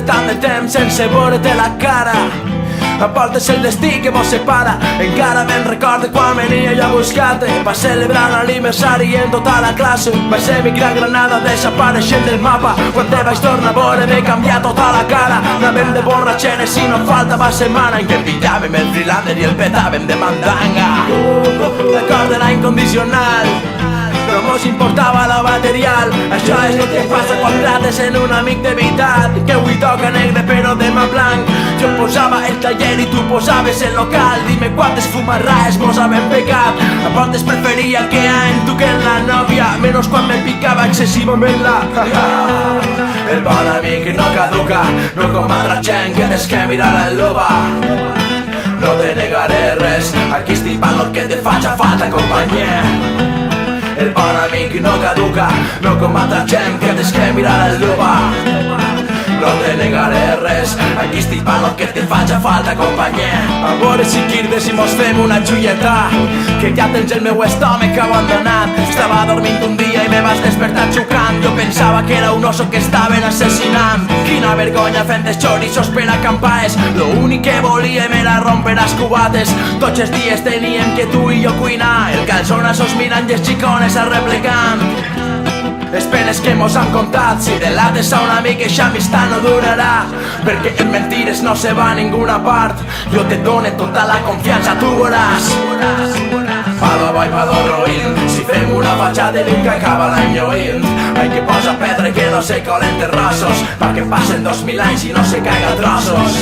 de tant de temps sense veure-te la cara. A voltes el destí que mos separa. Encara me'n recordo quan venia jo a buscar-te per celebrar l'aniversari en tota la classe. Va ser mi gran granada desapareixent del mapa. Quan te vaig tornar a veure m'he canviat tota la cara. Anàvem de borratxeres i no faltava setmana en què pillàvem el Freelander i el petàvem de mandanga. L'acord era incondicional, no mos importava lo material. Això és el que passa quan trates en un amic de veritat, que avui toca negre però demà blanc. Jo posava el taller i tu posaves el local. Dime quantes fumarraes mos havem pegat. A voltes preferia que en tu que en la nòvia, menys quan me picava excessivament la El bon amic no caduca, no com altra gent que des que mira la lupa. No te negaré res, aquí estic per lo que te faci falta companyia. El bon amic no caduca, no com altra gent que des que mira la lupa. No te negaré res, aquí estic per lo que te faci falta companyia. A veure si quirdes i mos fem una xulleta, que ja tens el meu estómac abandonat. Estava dormint un dia i me vas despertar xucant. Jo pensava que era un oso que estaven assassinant. Quina vergonya fent els chorizos per acampaes. Lo únic que volíem era romper les cubates. Tots els dies teníem que tu i jo cuinar. El calçonazos mirant i els xicones arreplegant. Les penes que mos han contat, si delates a un amic eixa amistat no durarà, perquè en mentires no se va a ninguna part. Jo te done tota la confiança, tu veuràs. Palo boy, palo roïn, si fem una fatxada nunca acaba l'any lluint. Hay que posar pedra que no se colen terrossos, pa que passen 2000 anys i no se caiga a trossos.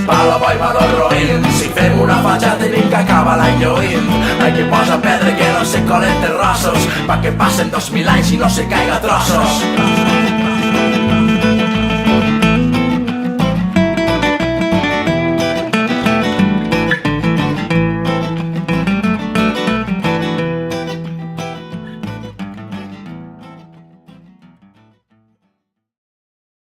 Palo boy, palo roïn, si fem una fatxada nunca acaba l'any lluint. Hay que posar pedra que no se colen terrossos, pa que passen 2000 anys i no se caiga a trossos.